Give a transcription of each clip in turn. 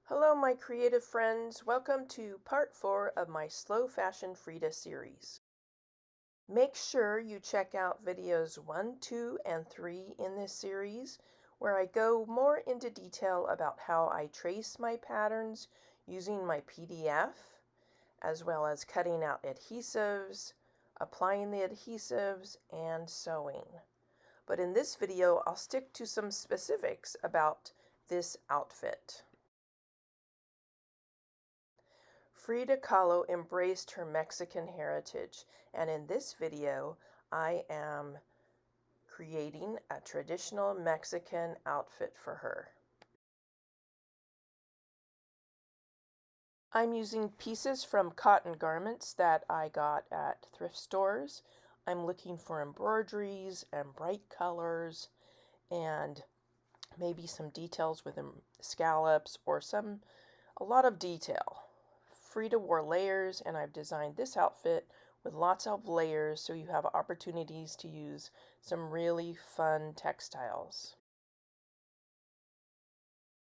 Hello my creative friends, welcome to part 4 of my Slow Fashion Frida series. Make sure you check out videos 1, 2, and 3 in this series where I go more into detail about how I trace my patterns using my PDF, as well as cutting out adhesives, applying the adhesives, and sewing. But in this video I'll stick to some specifics about this outfit. Frida Kahlo embraced her Mexican heritage, and in this video I am creating a traditional Mexican outfit for her. I'm using pieces from cotton garments that I got at thrift stores. I'm looking for embroideries and bright colors and maybe some details with scallops or a lot of detail. Frida wore layers, and I've designed this outfit with lots of layers so you have opportunities to use some really fun textiles.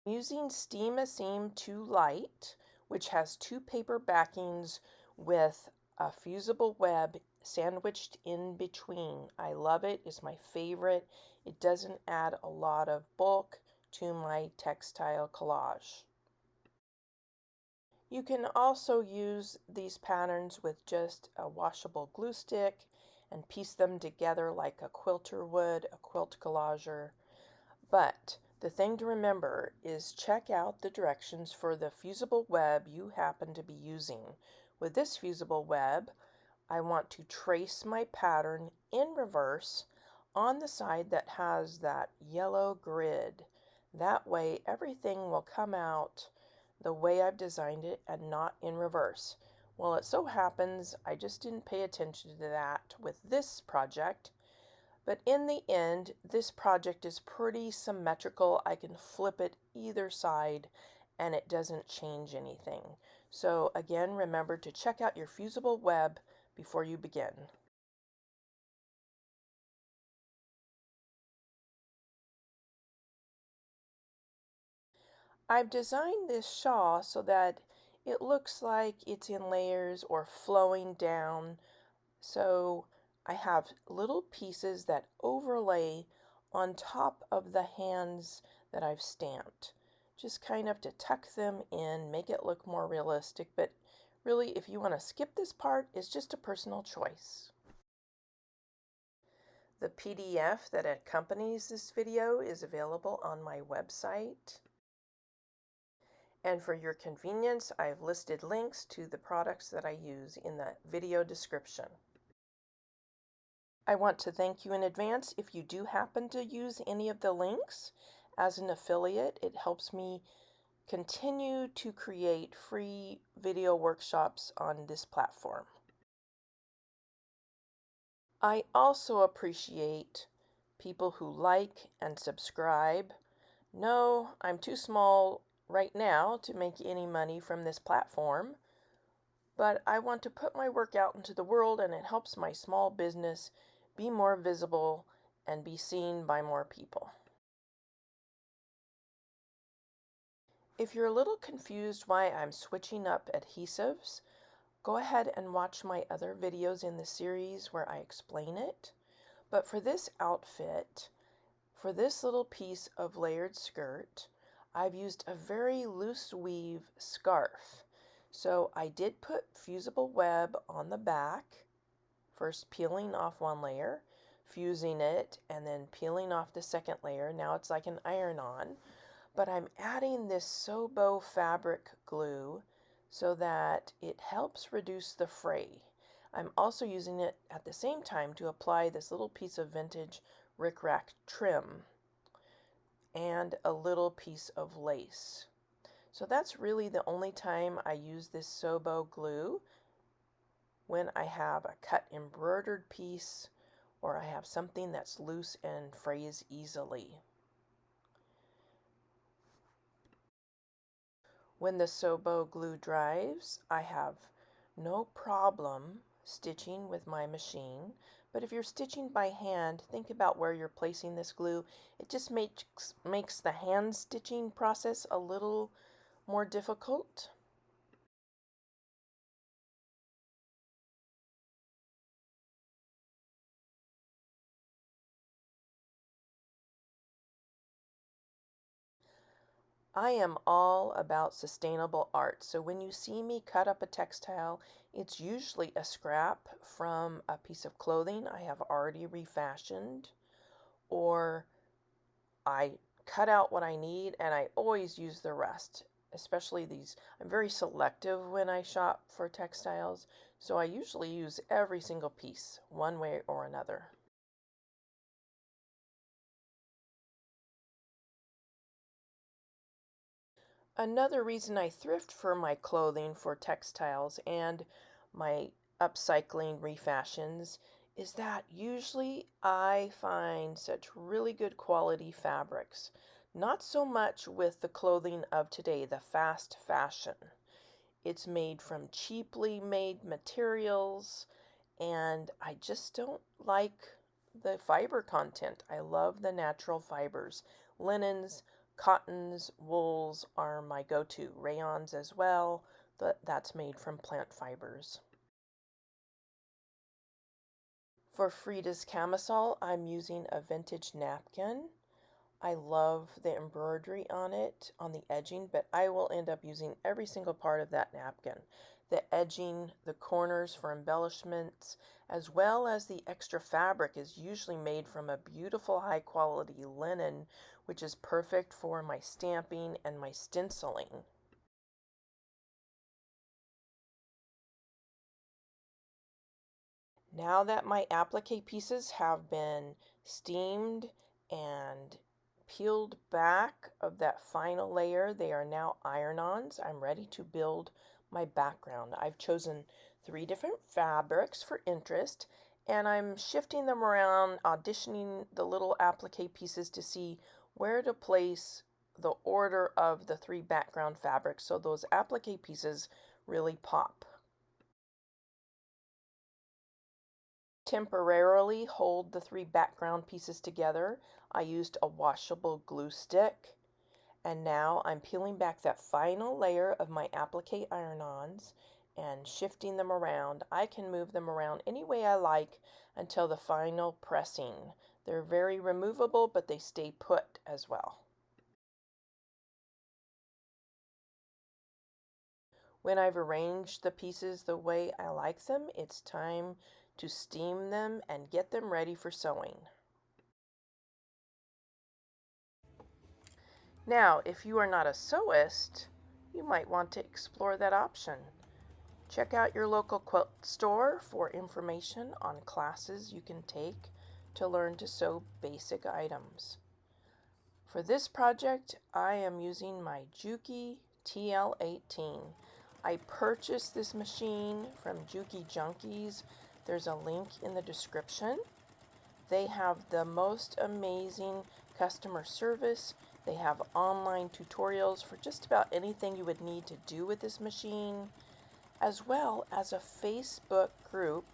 I'm using Steam a Seam 2 Light, which has 2 paper backings with a fusible web sandwiched in between. I love it. It's my favorite. It doesn't add a lot of bulk to my textile collage. You can also use these patterns with just a washable glue stick and piece them together like a quilter would, a quilt collager. But the thing to remember is check out the directions for the fusible web you happen to be using. With this fusible web, I want to trace my pattern in reverse on the side that has that yellow grid. That way everything will come out the way I've designed it and not in reverse. Well, it so happens I just didn't pay attention to that with this project, but in the end this project is pretty symmetrical. I can flip it either side and it doesn't change anything. So again, remember to check out your fusible web before you begin. I've designed this shawl so that it looks like it's in layers or flowing down. So I have little pieces that overlay on top of the hands that I've stamped. Just kind of to tuck them in, make it look more realistic, but really if you want to skip this part, it's just a personal choice. The PDF that accompanies this video is available on my website. And for your convenience, I've listed links to the products that I use in the video description. I want to thank you in advance if you do happen to use any of the links. As an affiliate, it helps me continue to create free video workshops on this platform. I also appreciate people who like and subscribe. No, I'm too small right now to make any money from this platform, but I want to put my work out into the world, and it helps my small business be more visible and be seen by more people. If you're a little confused why I'm switching up adhesives, go ahead and watch my other videos in the series where I explain it. But for this outfit, for this little piece of layered skirt, I've used a very loose weave scarf. So I did put fusible web on the back, first peeling off one layer, fusing it, and then peeling off the second layer. Now it's like an iron-on. But I'm adding this Sobo fabric glue so that it helps reduce the fray. I'm also using it at the same time to apply this little piece of vintage rickrack trim and a little piece of lace. So that's really the only time I use this Sobo glue, when I have a cut embroidered piece or I have something that's loose and frays easily. When the Sobo glue dries, I have no problem stitching with my machine. But if you're stitching by hand, think about where you're placing this glue. It just makes the hand stitching process a little more difficult? I am all about sustainable art. So when you see me cut up a textile, it's usually a scrap from a piece of clothing I have already refashioned, or I cut out what I need and I always use the rest, especially these. I'm very selective when I shop for textiles, so I usually use every single piece one way or another. Another reason I thrift for my clothing for textiles and my upcycling refashions is that usually I find such really good quality fabrics. Not so much with the clothing of today, the fast fashion. It's made from cheaply made materials, and I just don't like the fiber content. I love the natural fibers. Linens, cottons, wools are my go-to. Rayons as well, that's made from plant fibers. For Frida's camisole, I'm using a vintage napkin. I love the embroidery on it, on the edging, but I will end up using every single part of that napkin. The edging, the corners for embellishments, as well as the extra fabric is usually made from a beautiful high quality linen, which is perfect for my stamping and my stenciling. Now that my applique pieces have been steamed and peeled back of that final layer, they are now iron-ons. I'm ready to build my background. I've chosen 3 different fabrics for interest, and I'm shifting them around, auditioning the little applique pieces to see where to place the order of the 3 background fabrics so those applique pieces really pop. Temporarily hold the 3 background pieces together, I used a washable glue stick, and now I'm peeling back that final layer of my applique iron-ons and shifting them around. I can move them around any way I like until the final pressing. They're very removable, but they stay put as well. When I've arranged the pieces the way I like them, it's time to steam them and get them ready for sewing. Now, if you are not a sewist, you might want to explore that option. Check out your local quilt store for information on classes you can take to learn to sew basic items. For this project, I am using my Juki TL-18. I purchased this machine from Juki Junkies. There's a link in the description. They have the most amazing customer service. They have online tutorials for just about anything you would need to do with this machine, as well as a Facebook group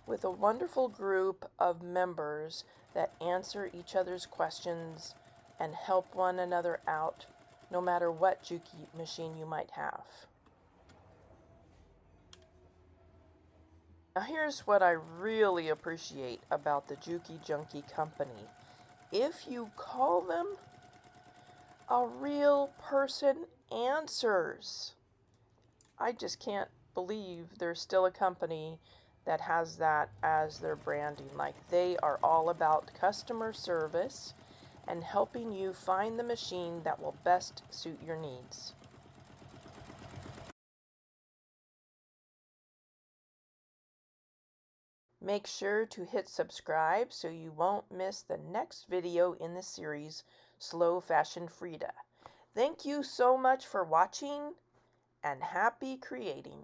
with a wonderful group of members that answer each other's questions and help one another out no matter what Juki machine you might have. Now here's what I really appreciate about the Juki Junkie company. If you call them, a real person answers. I just can't believe there's still a company that has that as their branding. Like, they are all about customer service and helping you find the machine that will best suit your needs. Make sure to hit subscribe so you won't miss the next video in the series, Slow Fashion Frida. Thank you so much for watching, and happy creating!